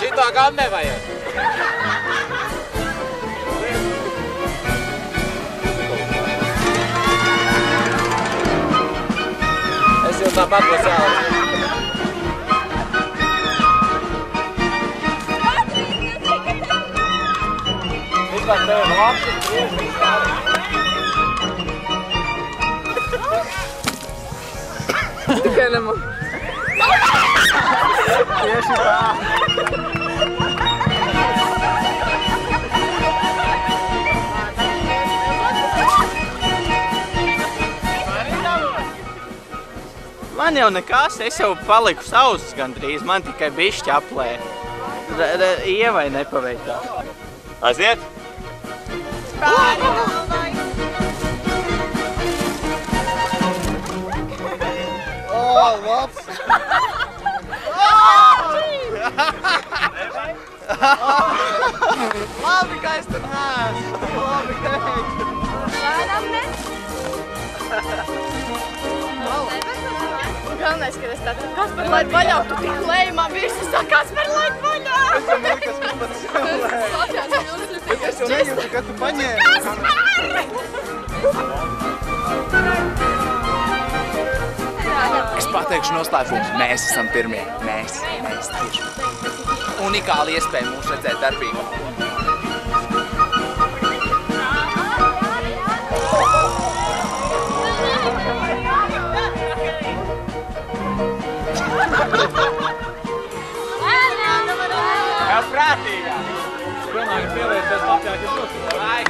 Šito gan nevajag. Es jau tāpat būs jālaiž. Vispār tev labs, tikai ne man. Tieši tā. Man jau nekas, es jau paliku sauss gandrīz, man tikai bišķi aplēja. Ievai nepaveicās. Aiziet! Labs! Labi, ka es tur neesmu! Labi, ka es! Lēnām ne? Galvenais, ka es tātad Kaspar laid vaļā, tu tik lējumā visi saka, Kaspar laid vaļā! Es jau nekas, kas pats jau lēja. Bet es jau nejūtu, ka tu paņēmi. Es pateikšu noslēpumu. Mēs esam pirmie. Mēs tieši. Unikāla iespēja mūs redzēt darbībā. Kā prātīgā! Pilnāk pieliet bez labāk, ja būs. Vai!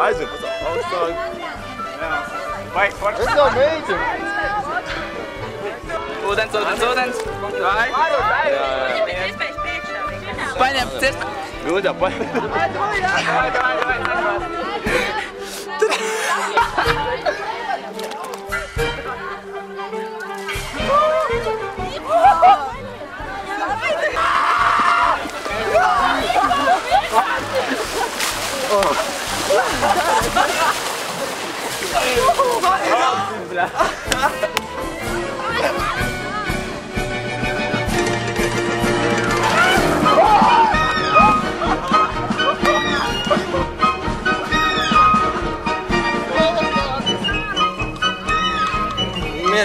Aiziet, augstāk. Vajag forši. Es jau mēģinu. Ūdens. Vai? Paņem cirst. Guldā, paņem.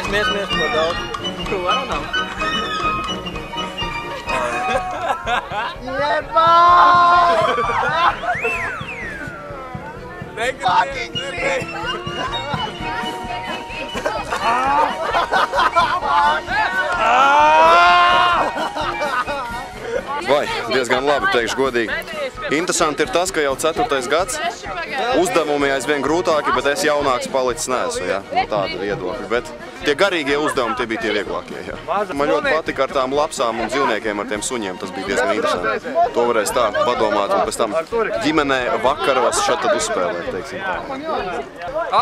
Mies, ko daudz. Ko varam? Jebā! Fucking shit! Vai, diezgan labi, teikšu godīgi. Interesanti ir tas, ka jau 4. gads uzdevumi aizvien grūtāki, bet es jaunāks palicis neesmu, ja, no tāda viedokļa. Bet tie garīgie uzdevumi, tie bija tie vieglākie, jā. Man ļoti patika ar tām lapsām un dzīvniekiem, ar tiem suņiem, tas bija diezgan interesanti. To varēs tā padomāt un pēc tam ģimenē vakaros šeit tad uzspēlēt, teiksim tā.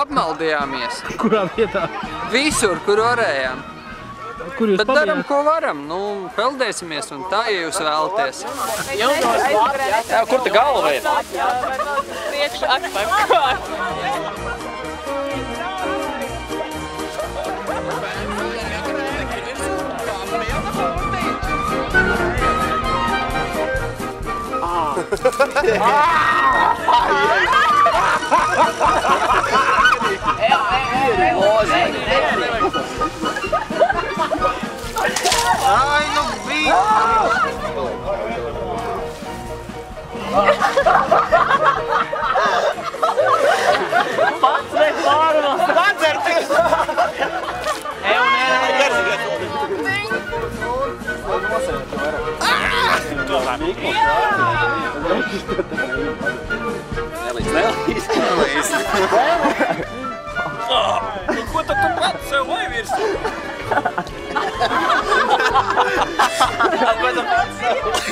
Apmaldījāmies. Kurā vietā? Visur, kur varējām. Kur jūs Bet daram, ko varam. Nu, peldēsimies un tā, ja jūs vēlaties. Jā, kur te galva ir? Priekš atpakaļ. Ai, nu bija! Pats vajag pārvās! Padzerties! Nelīdz. Ko tad tu pats sev vai virsū? Ko tu pats sev vai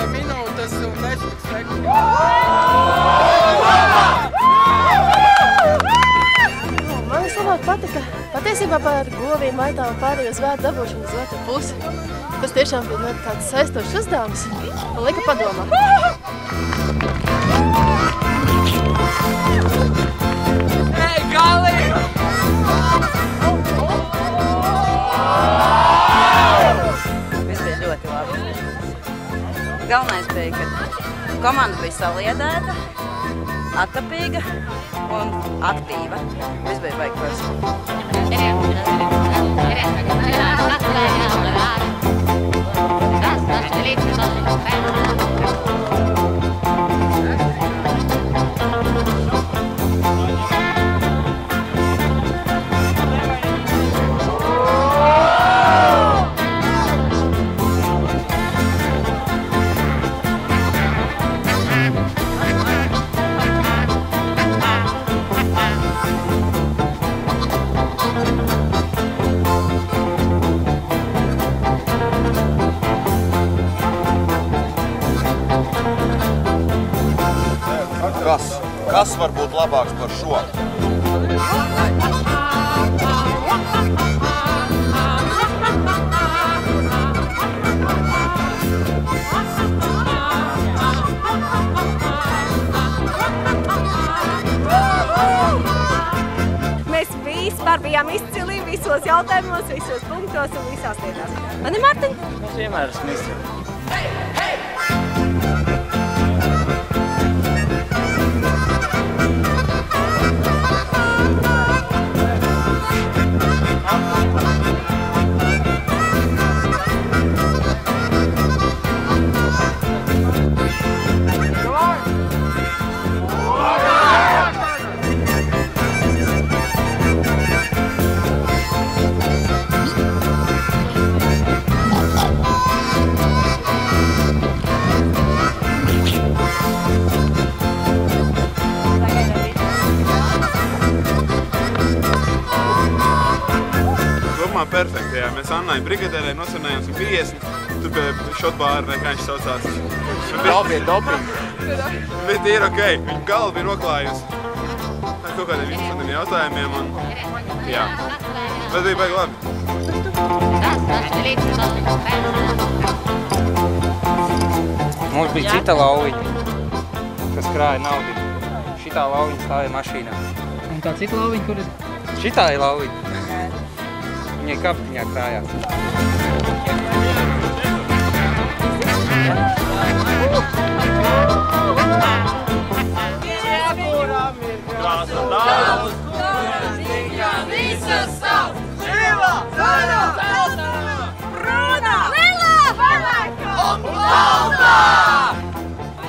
minūtes un 10 saviem aitām un pārējo zvēru dabūšanu uz otru pusi. Tas tiešām bija ļoti tāds saistošs uzdevums un lika padomāt. Ei, Gali! Viss bija ļoti labi. Galvenais bija, ka komanda bija saliedēta, attapīga un aktīva. Viss bija baigi forši. Kas var būt labāks par šo? Mēs vispār bijām izcili visos jautājumos, visos punktos un visās lietās. Man ir Martiņ? Mēs vienmēr esam izcili. Perfekti, jā. Mēs Annai brigadērē nosvinējām 50, tur pie šotbāra, vai kā viņš saucās. Doping. Bet ir okei, viņa galva bija noklājusi ar kaut kādiem interesantiem jautājumiem un jā. Bet bija baigi labi. Mums bija cita lauviņa, kas krāja naudu. Šitā lauviņa stāja mašīnā. Un tā cita lauviņa, kur ir? Šitā ir lauviņa. Viņai kaptiņā krājās.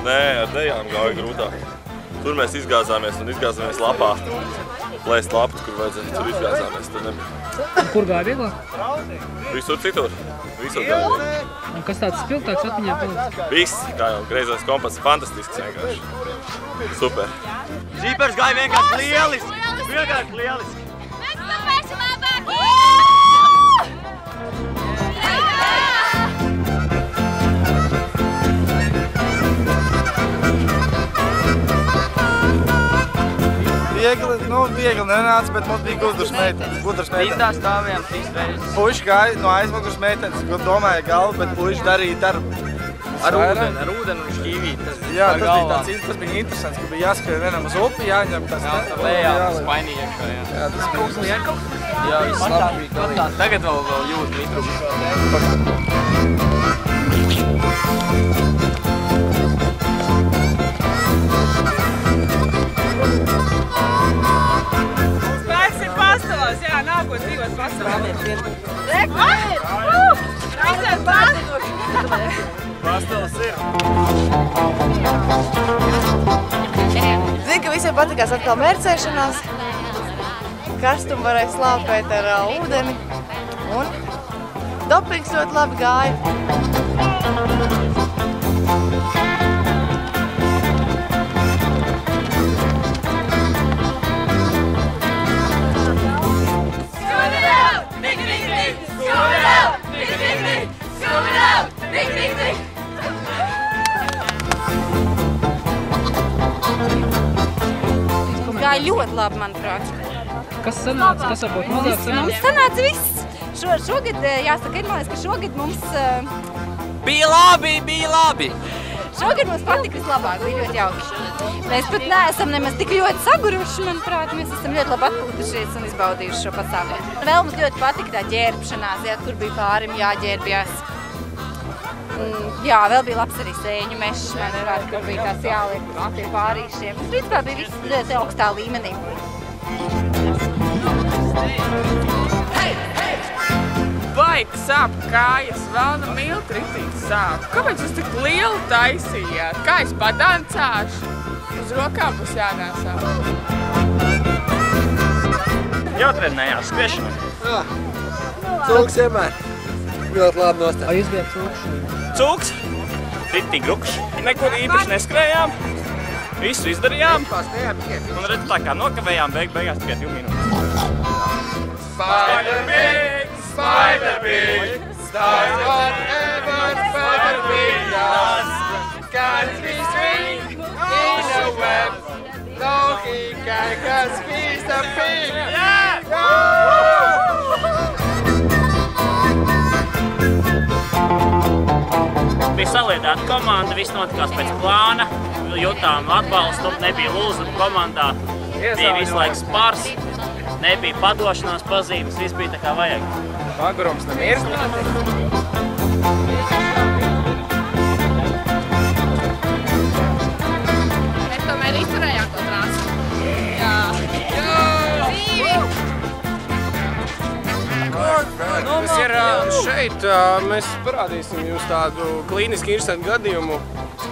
Nē, ar dejām gāja grūtāk. Tur mēs izgāzāmies lapā. Plēst lapas, kur vajadzēja, tur izgāzāmies, tur nebija. Kur gāja vieglāk? Visur citur. Visur gāja vieglāk. Un kas tāds spilgtāks atmiņā palicis? Viss, kā jau greizais kompass, fantastisks vienkārši. Super. Žīpers gāja vienkārši lieliski. Vienkārši lieliski. Mēs spēsim labāk! Viegli nenāca, bet mums bija gudrs meitenes. Rindā stāvējām 3 reizes. Puiši gāja no aizmugures meitenes, ko domāja galvu, bet puiši darīja darbu. Ar ūdeni un šķīvīti. Jā, tas bija interesants, ka bija jāskrien vienam uz upi, jāņem tas. Jā, tā lejā, spainīgi iekšā, jā. Jā, tas kaut kas liek. Jā, viss labi bija galīgi. Tagad vēl jūt mitrumu. Pastalos, jā, nākot dzīvot pastalos. Pastalas ir. Zinu, ka visiem patikās atkal mērcēšanās. Karstumu varēja slāpēt ar ūdeni. Un dopings ļoti labi gāja. Gāja ļoti labi, manuprāt. Kas sanāca? Kas varbūt mazāk sanāca? Mums sanāca viss. Šogad, jāsaka, Irmālis, ka šogad mums... Bija labi! Šogad mums patika vislabāk, bija ļoti jauki. Mēs pat neesam nemaz tik ļoti saguruši, manuprāt, mēs esam ļoti labi atpūtušies un izbaudījuši šo pasākumu. Vēl mums ļoti patika tā ģērbšanās, jā, kur bija pārim jāģērbjās. Jā, vēl bija labs arī sēņu mešs, manuprāt, kur bija tās jāliek pie pārīšiem. Principā bija viss ļoti augstā līmenī. Baigi sāp kājas, vēl no miltritīgi sāp. Kāpēc jūs tik lielu taisījāt? Kā es padancāšu? Uz rokām būs jānēsā. Jātrenējās skriešanai. Jā, cūks vienmēr. Ļoti labi nostāj. Vai jūs bijāt cūks? Cūks, ritīgi rukši. Nekur īpaši neskrējām. Visu izdarījām. Un redz tā kā nokavējām, beigās tikai 2 minūtes. Spider-Pig, Spider-Pig, stars whatever Spider-Pig does. Can't be sweet in a web, though he can, 'cause he's a pig. Bija saliedēta komanda, viss notikās pēc plāna, jutām atbalstu, nebija lūzumu komandā, bija visu laiku spars, nebija padošanās pazīmes, viss bija tā kā vajag. Vagurums nemirst. Mēs tomēr izturējām to trāsu. Jā. Tas ir šeit, mēs parādīsim jums tādu klīniski interesantu gadījumu.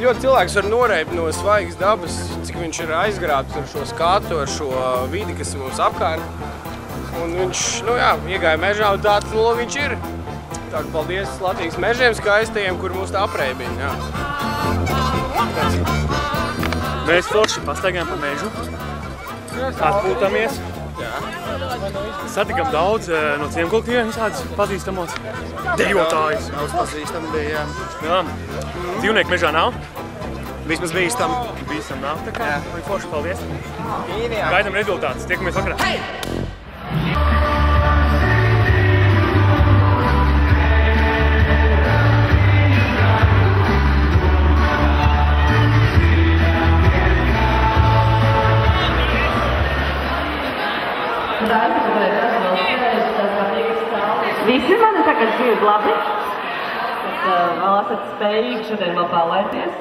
Ļoti cilvēks var noreibt no svaigas dabas, cik viņš ir aizgrābts ar šo skatu, ar šo vidi, kas ir mums apkārt. Un viņš, iegāja mežā un tāds, viņš ir. Tā kā paldies Latvijas mežiem skaistajiem, kur mūs tā apreibina, Mēs forši pastaigājam pa mežu, atpūtamies. Satikam daudz no ciem kolektīviem visādus pazīstamos dejotājus. Daudz pazīstami bija, jā. Dzīvnieku mežā nav. Vismaz bīstam. Bīstam nav, tā kā forši paldies. Gaidam rezultātus, tiekamies vakarā. Visi mani tagad dzīvot labi, tad vēl esat spējīgi šodien vēl pārlaities.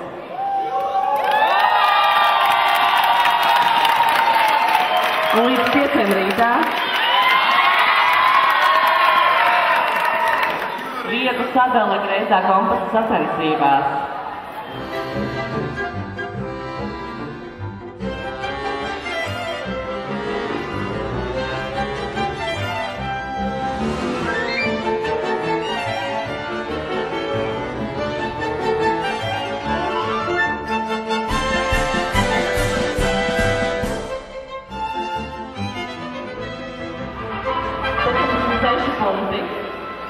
Un līdz 5 rītā vietu sadala greizā kompasa sacensībās.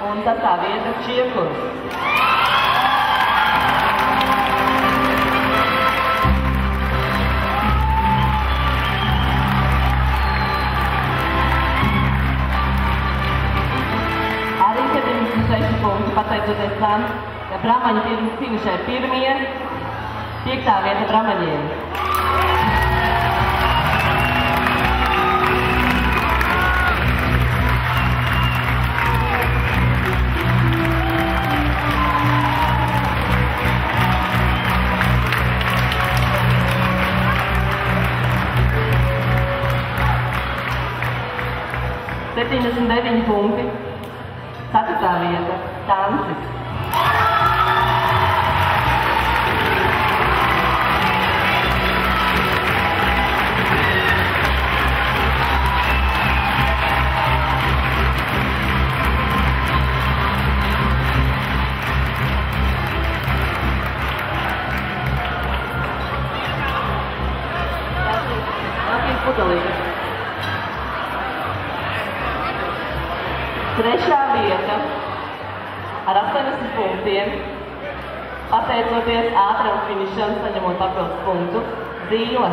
Un tas tā vieta Čiekuru. Arī 76 punkti pateicoties tam, ka bramaņi finišē pirmie, 5. vieta bramaņiem. ...79 punkti, 4. vieta, Tancis. Latvijas pudelītes. 3. vieta ar 80 punktiem, pateicoties ātram finišam, saņemot papildus punktu, Zīle.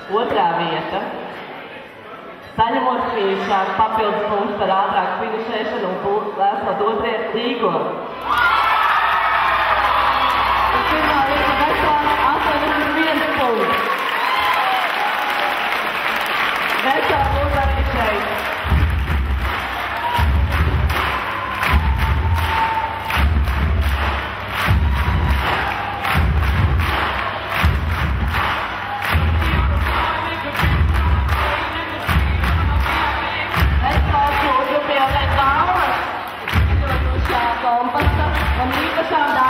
Otrā vieta. Saņemot finišā papildus punktus par ātrāku finišēšanu un lēsot otrie Rīgo. Un pirmā vieta Vecāns 81 punkts. Vecāns būs arī šeit. Kompasa un īpašām